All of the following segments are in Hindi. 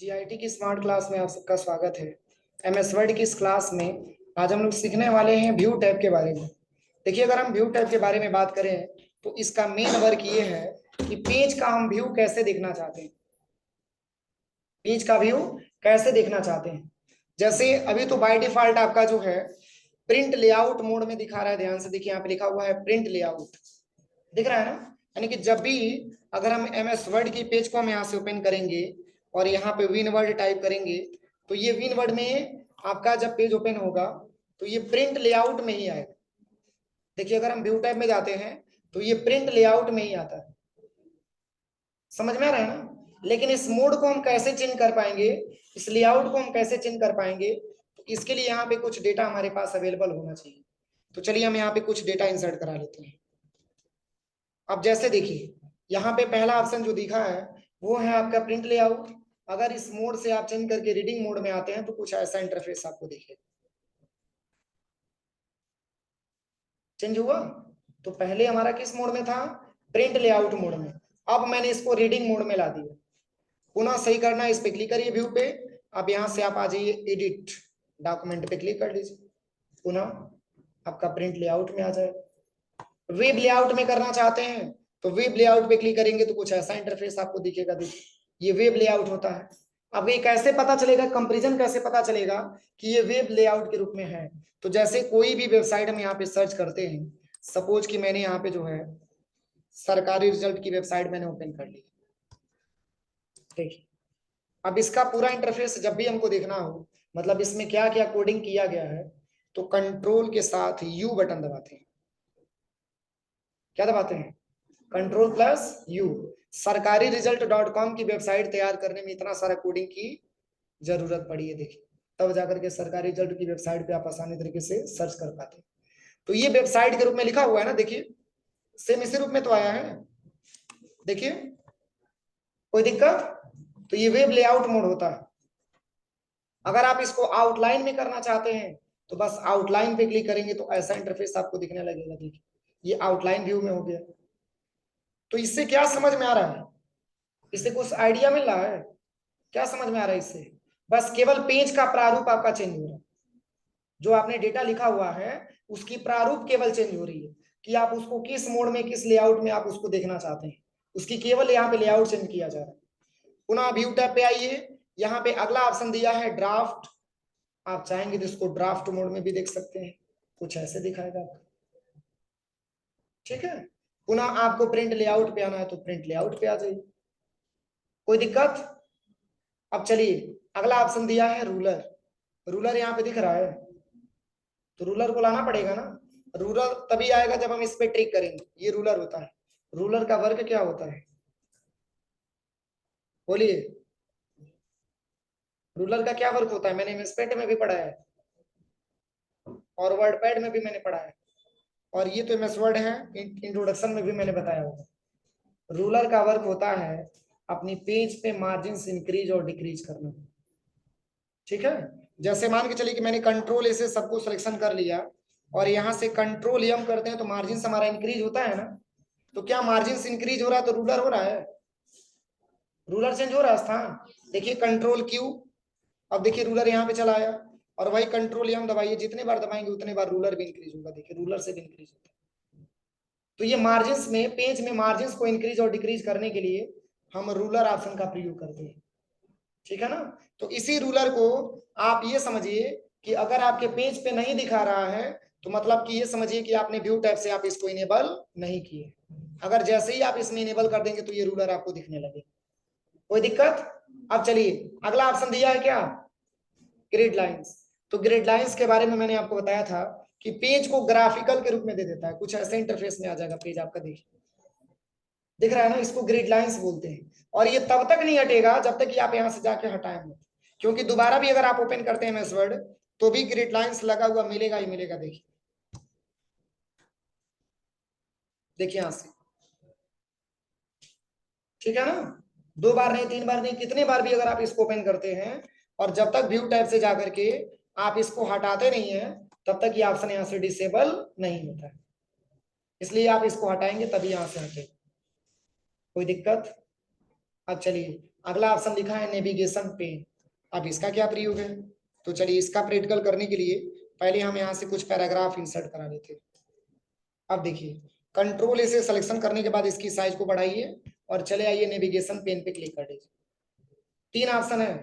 जीआईटी की स्मार्ट क्लास में आप सबका स्वागत है। एमएस वर्ड की इस क्लास में आज हम लोग सीखने वाले हैं व्यू टैब के बारे में। देखिए, अगर हम व्यू टैब के बारे में बात करें तो इसका मेन वर्क ये है कि पेज का हम व्यू कैसे देखना चाहते हैं। पेज का व्यू कैसे देखना चाहते हैं, जैसे अभी तो बाय डिफॉल्ट आपका जो है प्रिंट लेआउट मोड में दिखा रहा है। ध्यान से देखिए, यहाँ पे लिखा हुआ है प्रिंट लेआउट, दिख रहा है ना। यानी कि जब भी अगर हम एमएस वर्ड की पेज को हम यहाँ से ओपन करेंगे और यहाँ पे विन वर्ड टाइप करेंगे तो ये विन वर्ड में आपका जब पेज ओपन होगा तो ये प्रिंट लेआउट में ही आएगा। देखिए, अगर हम व्यू टैब में जाते हैं तो ये प्रिंट लेआउट में ही आता है। समझ में आ रहा है ना। लेकिन इस मोड को हम कैसे चेंज कर पाएंगे, इस लेआउट को हम कैसे चेंज कर पाएंगे, तो इसके लिए यहाँ पे कुछ डेटा हमारे पास अवेलेबल होना चाहिए। तो चलिए हम यहाँ पे कुछ डेटा इंसर्ट करा लेते हैं। अब जैसे देखिए, यहाँ पे पहला ऑप्शन जो दिखा है वो है आपका प्रिंट लेआउट। अगर इस मोड से आप चेंज करके रीडिंग मोड में आते हैं तो कुछ ऐसा इंटरफेस आपको दिखेगा। चेंज हुआ। तो पहले हमारा किस मोड में था, प्रिंट लेआउट मोड में। अब मैंने इसको रीडिंग मोड में ला दिया। पुनः सही करना है, इस पे क्लिक करिए व्यू पे। अब यहाँ से आप आ जाइए एडिट डॉक्यूमेंट पे क्लिक कर लीजिए, पुनः आपका प्रिंट लेआउट में आ जाएगा। वेब लेआउट में करना चाहते हैं तो वेब लेआउट पे क्लिक करेंगे तो कुछ ऐसा इंटरफेस आपको दिखेगा। देखिए, ये वेब लेआउट होता है। अब ये कैसे पता चलेगा, कंपैरिजन कैसे पता चलेगा कि ये वेब लेआउट के रूप में है। तो जैसे कोई भी वेबसाइट हम यहाँ पे सर्च करते हैं, सपोज कि मैंने यहाँ पे जो है सरकारी रिजल्ट की वेबसाइट मैंने ओपन कर ली। देखिए, अब इसका पूरा इंटरफेस जब भी हमको देखना हो, मतलब इसमें क्या क्या कोडिंग किया गया है, तो कंट्रोल के साथ यू बटन दबाते हैं। क्या दबाते हैं, कंट्रोल प्लस यू। सरकारी रिजल्ट .com की वेबसाइट तैयार करने में इतना सारा कोडिंग की जरूरत पड़ी है। देखिए, तब जाकर के सरकारी रिजल्ट की वेबसाइट पे आप आसानी तरीके से सर्च कर पाते हैं। तो ये वेबसाइट के रूप में लिखा हुआ है ना, देखिए सेम इसी रूप में तो आया है। देखिए, कोई दिक्कत। तो ये वेब लेआउट मोड होता है। अगर आप इसको आउटलाइन में करना चाहते हैं तो बस आउटलाइन पे क्लिक करेंगे तो ऐसा इंटरफेस आपको दिखने लगेगा। देखिए, ये आउटलाइन व्यू में हो गया। तो इससे क्या समझ में आ रहा है, इससे कुछ आइडिया मिल रहा है, क्या समझ में आ रहा है इससे। बस केवल पेज का प्रारूप आपका चेंज हो रहा है। जो आपने डेटा लिखा हुआ है उसकी प्रारूप केवल चेंज हो रही है कि आप उसको किस मोड में, किस लेआउट में आप उसको देखना चाहते हैं। उसकी केवल यहाँ पे लेआउट चेंज किया जा रहा है। पुनः व्यू टैब पे आइए, यहाँ पे अगला ऑप्शन दिया है ड्राफ्ट। आप चाहेंगे तो इसको ड्राफ्ट मोड में भी देख सकते हैं, कुछ ऐसे दिखाएगा आपको। ठीक है, पुनः आपको प्रिंट लेआउट पे आना है तो प्रिंट लेआउट पे आ जाइए, कोई दिक्कत। अब चलिए, अगला ऑप्शन दिया है रूलर। रूलर यहाँ पे दिख रहा है, तो रूलर को लाना पड़ेगा ना। रूलर तभी आएगा जब हम इस पे ट्रिक करेंगे। ये रूलर होता है। रूलर का वर्क क्या होता है, बोलिए। रूलर का क्या वर्क होता है, मैंने एमएसपेट में भी पढ़ा है और वर्डपैड में भी मैंने पढ़ा है, और ये तो एमएस वर्ड है, इंट्रोडक्शन में भी मैंने बताया होगा। रूलर का वर्क होता है अपनी पेज पे मार्जिन इंक्रीज और डिक्रीज करना। ठीक है, जैसे मान के चलिए कि मैंने कंट्रोल ए से सबको सिलेक्शन कर लिया और यहाँ से कंट्रोल एम करते हैं तो मार्जिन हमारा इंक्रीज होता है ना। तो क्या मार्जिन इंक्रीज हो रहा है तो रूलर हो रहा है, रूलर चेंज हो रहा है स्थान। देखिए कंट्रोल क्यू, अब देखिए रूलर यहाँ पे चला आया, और वही कंट्रोल एम दबाइए, जितने बार दबाएंगे उतने बार रूलर भी इंक्रीज होगा। देखिए रूलर से भी इंक्रीज होता है। तो ये मार्जिन में, पेज में मार्जिन को इंक्रीज और डिक्रीज करने के लिए हम रूलर ऑप्शन का प्रयोग करते हैं। ठीक है ना। तो इसी रूलर को आप ये समझिए कि अगर आपके पेज पे नहीं दिखा रहा है तो मतलब कि ये समझिए कि आपने व्यू टैब से आप इसको इनेबल नहीं किए। अगर जैसे ही आप इसमें इनेबल कर देंगे तो ये रूलर आपको दिखने लगे, कोई दिक्कत। अब चलिए, अगला ऑप्शन दिया है क्या, ग्रिड लाइंस। तो ग्रिड लाइंस के बारे में मैंने आपको बताया था कि पेज को ग्राफिकल के रूप में दे देता है। कुछ ऐसे इंटरफेस में आ जाएगा पेज आपका, देखिए दिख रहा है ना, इसको ग्रिड लाइंस बोलते हैं। और ये तब तक नहीं हटेगा जब तक कि आप यहां से जाके हटाएंगे, क्योंकि दोबारा भी अगर आप ओपन करते हैं एमएस वर्ड तो भी ग्रिड लाइंस लगा हुआ मिलेगा ही मिलेगा। देखिए, देखिए यहां से, ठीक है ना। दो बार नहीं, तीन बार नहीं, कितने बार भी अगर आप इसको ओपन करते हैं और जब तक व्यू टैब से जाकर के आप इसको हटाते नहीं है तब तक ये ऑप्शन यहां से डिसेबल नहीं होता है। इसलिए आप इसको हटाएंगे तभी यहां से हटेगा, कोई दिक्कत। अब चलिए, अगला ऑप्शन लिखा है नेविगेशन पेन। अब इसका क्या प्रयोग है? तो चलिए इसका प्रैक्टिकल करने के लिए पहले हम यहाँ से कुछ पैराग्राफ इंसर्ट करा लेते हैं। अब देखिए, कंट्रोल इसे सिलेक्शन करने के बाद इसकी साइज को बढ़ाइए और चले आइए नेविगेशन पेन पे क्लिक कर दीजिए। 3 ऑप्शन है,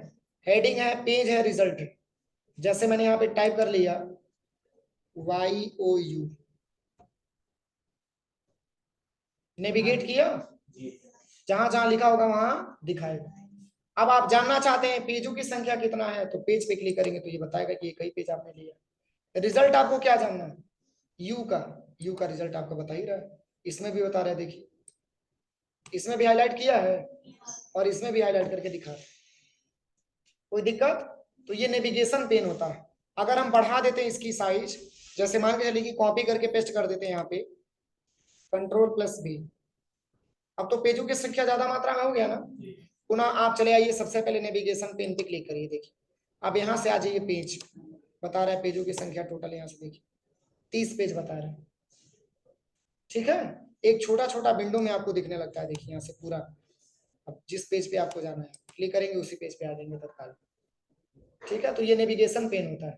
हेडिंग है, पेज है, रिजल्ट है। जैसे मैंने यहाँ पे टाइप कर लिया YOU, नेविगेट किया, जहां जहां लिखा होगा वहां दिखाएगा। अब आप जानना चाहते हैं पेजों की संख्या कितना है, तो पेज पे क्लिक करेंगे तो ये बताएगा कि ये कई पेज आपने लिया। रिजल्ट आपको क्या जानना है? यू का रिजल्ट आपको बता ही रहा है, इसमें भी बता रहा है। देखिए इसमें भी हाईलाइट किया है और इसमें भी हाईलाइट करके दिखा है। कोई दिक्कत? तो ये नेविगेशन पेन होता है। अगर हम बढ़ा देते हैं इसकी साइज, जैसे मान के चलिए कि कॉपी करके पेस्ट कर देते हैं यहाँ पे Ctrl+V, अब तो पेजों की संख्या ज्यादा मात्रा में हो गया ना। पुनः आप चले आइए, सबसे पहले नेविगेशन पेन पे क्लिक करिए। देखिए अब यहाँ से आ जाइए, पेज बता रहा है पेजों की संख्या टोटल, यहाँ से देखिए 30 पेज बता रहा है। ठीक है, एक छोटा छोटा विंडो में आपको दिखने लगता है। देखिए यहाँ से पूरा, अब जिस पेज पे आपको जाना है क्लिक करेंगे उसी पेज पे आ जाएंगे तत्काल। ठीक है, तो ये नेविगेशन पेन होता है।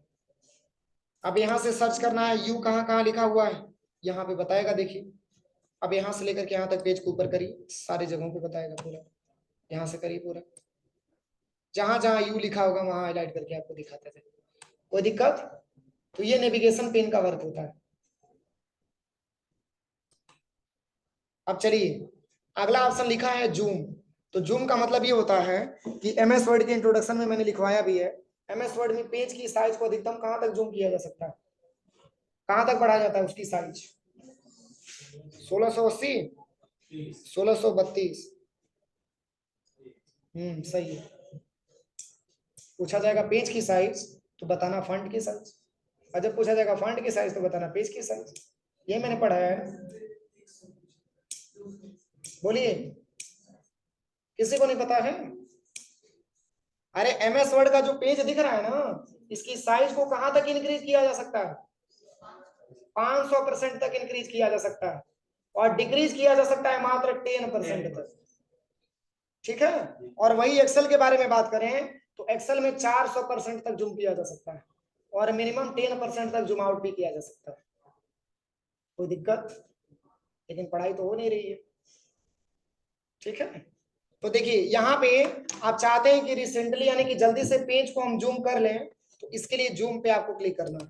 अब यहाँ से सर्च करना है यू कहाँ कहाँ लिखा हुआ है, यहाँ पे बताएगा। देखिए अब यहाँ से लेकर के यहाँ तक पेज को ऊपर करिए, सारी जगहों पे बताएगा पूरा। यहाँ से करिए पूरा, जहां जहां यू लिखा होगा वहां हाईलाइट करके आपको दिखाता है। कोई दिक्कत? तो ये नेविगेशन पेन का वर्क होता है। अब चलिए अगला ऑप्शन लिखा है जूम। तो जूम का मतलब ये होता है कि MS वर्ड के इंट्रोडक्शन में मैंने लिखवाया भी है, MS वर्ड में पेज की साइज को अधिकतम कहां तक जूम किया जा सकता है, कहां तक बढ़ाया जाता है उसकी साइज? 1680, 1632। सही है। पूछा जाएगा पेज की साइज तो बताना फंट की साइज, और जब पूछा जाएगा फंट की साइज तो बताना पेज की साइज। ये मैंने पढ़ाया है। बोलिए, किसी को नहीं पता है? अरे MS वर्ड का जो पेज दिख रहा है ना, इसकी साइज को कहां तक इंक्रीज किया जा सकता है? 500% तक इंक्रीज किया जा सकता है, और डिक्रीज किया जा सकता है मात्र 10% तक। ठीक है, और वही एक्सेल के बारे में बात करें तो एक्सेल में 400% तक जूम किया जा सकता है, और मिनिमम 10% तक जूम आउट भी किया जा सकता है। कोई दिक्कत? लेकिन पढ़ाई तो हो नहीं रही है। ठीक है, तो देखिए यहाँ पे आप चाहते हैं कि रिसेंटली यानी कि जल्दी से पेज को हम जूम कर लें, तो इसके लिए जूम पे आपको क्लिक करना।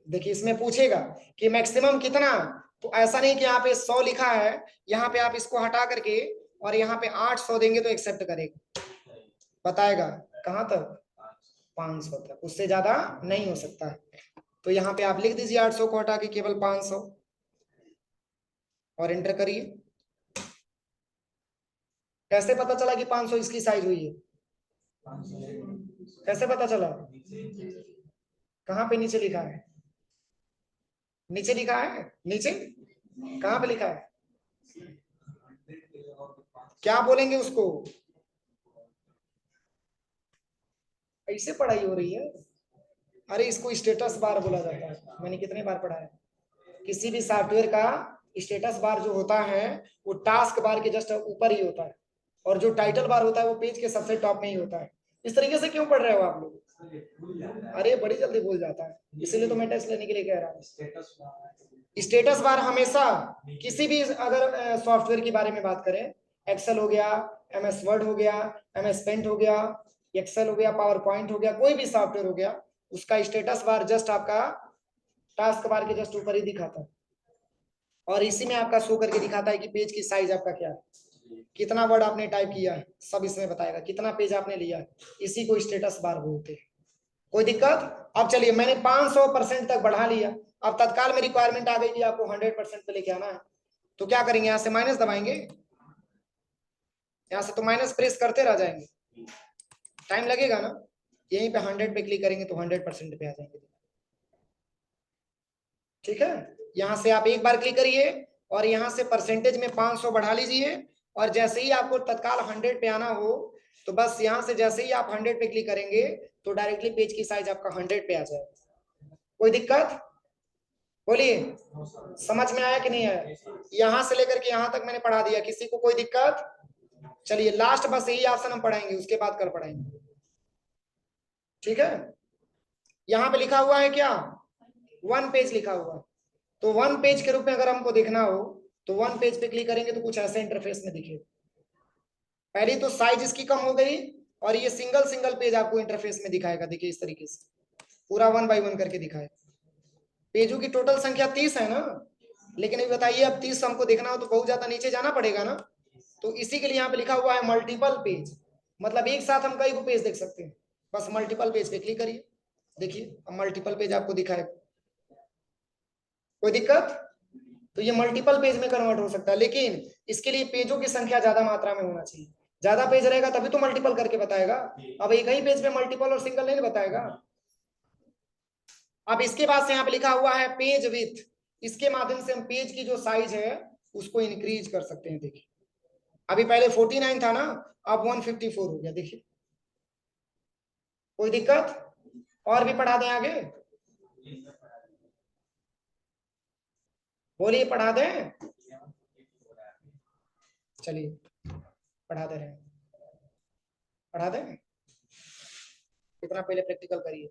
देखिए इसमें पूछेगा कि मैक्सिमम कितना, तो ऐसा नहीं कि यहाँ पे 100 लिखा है, यहाँ पे आप इसको हटा करके और यहाँ पे 800 देंगे तो एक्सेप्ट करेगा, बताएगा कहाँ तक? 500 तक, उससे ज्यादा नहीं हो सकता है। तो यहाँ पे आप लिख दीजिए 800 को हटा के केवल 500 और एंटर करिए। कैसे पता चला कि 500 इसकी साइज हुई है? कैसे पता चला? कहाँ पे नीचे लिखा है? नीचे लिखा है, नीचे कहाँ पे लिखा है? क्या बोलेंगे उसको? ऐसे पढ़ाई हो रही है? अरे इसको स्टेटस बार बोला जाता है, मैंने कितने बार पढ़ा है। किसी भी सॉफ्टवेयर का स्टेटस बार जो होता है वो टास्क बार के जस्ट ऊपर ही होता है, और जो टाइटल बार होता है वो पेज के सबसे टॉप में ही होता है। इस तरीके से क्यों पढ़ रहे हो आप लोग? अरे बड़ी जल्दी भूल जाता है, इसीलिए तो मैं टेस्ट लेने के लिए कह रहा हूँ। स्टेटस बार हमेशा किसी भी अगर सॉफ्टवेयर के बारे में बात करें, एक्सेल हो गया, MS वर्ड हो गया, MS पेंट हो गया, एक्सेल हो गया, पावर पॉइंट हो गया, कोई भी सॉफ्टवेयर हो गया, उसका स्टेटस बार जस्ट आपका टास्क बार के जस्ट ऊपर ही दिखाता है, और इसी में आपका शो करके दिखाता है कि पेज की साइज आपका क्या है, कितना वर्ड आपने टाइप किया है, सब इसमें बताएगा, कितना पेज आपने लिया है। इसी को स्टेटस बार बोलते हैं। कोई दिक्कत? अब चलिए मैंने 500% तक बढ़ा लिया, अब तत्काल में रिक्वायरमेंट आ गई कि आपको 100% पे लेके आना है, तो क्या करेंगे? यहाँ से माइनस दबाएंगे, यहाँ से तो माइनस प्रेस करते रह जाएंगे, टाइम लगेगा ना। यहीं पे 100 पे क्लिक करेंगे तो 100% पे आ जाएंगे। ठीक है, यहाँ से आप एक बार क्लिक करिए और यहाँ से परसेंटेज में 500 बढ़ा लीजिए, और जैसे ही आपको तत्काल 100 पे आना हो तो बस यहाँ से जैसे ही आप 100 पे क्लिक करेंगे तो डायरेक्टली पेज की साइज आपका 100 पे आ जाएगा। कोई दिक्कत? बोलिए, समझ में आया कि नहीं आया? यहाँ से लेकर के यहाँ तक मैंने पढ़ा दिया, किसी को कोई दिक्कत? चलिए लास्ट बस यही ऑप्शन हम पढ़ाएंगे, उसके बाद कल पढ़ाएंगे, ठीक है। यहाँ पे लिखा हुआ है क्या, 1 पेज लिखा हुआ है। तो 1 पेज के रूप में अगर हमको देखना हो तो 1 पेज पे क्लिक करेंगे तो कुछ ऐसे इंटरफेस में दिखेगा। पहली तो साइज इसकी कम हो गई और ये सिंगल सिंगल पेज आपको इंटरफेस में दिखाएगा। देखिए इस तरीके से पूरा 1 बाय 1 करके दिखाएगा। पेजों की टोटल संख्या 30 है ना, लेकिन अभी बताइए अब 30 हमको देखना हो तो बहुत ज्यादा नीचे जाना पड़ेगा ना। तो इसी के लिए यहाँ पे लिखा हुआ है मल्टीपल पेज, मतलब एक साथ हम कई को पेज देख सकते हैं। बस मल्टीपल पेज पे क्लिक करिए, देखिए अब मल्टीपल पेज आपको दिखाएगा। कोई दिक्कत? तो ये मल्टीपल पेज में कन्वर्ट हो सकता है, लेकिन इसके लिए पेजों की संख्या ज्यादा मात्रा में होना चाहिए। ज्यादा पेज रहेगा तभी तो मल्टीपल करके बताएगा। अब एक ही पेज पे मल्टीपल और सिंगल नहीं बताएगा। अब इसके बाद से यहाँ पे लिखा हुआ है पेज विथ, इसके माध्यम से हम पेज की जो साइज है उसको इंक्रीज कर सकते हैं। देखिए अभी पहले 49 था ना, अब 154 हो गया। देखिए कोई दिक्कत? और भी पढ़ा दें आगे? बोलिए पढ़ा दें। चलिए पढ़ा दे रहे हैं, पढ़ा दें। इतना पहले प्रैक्टिकल करिए।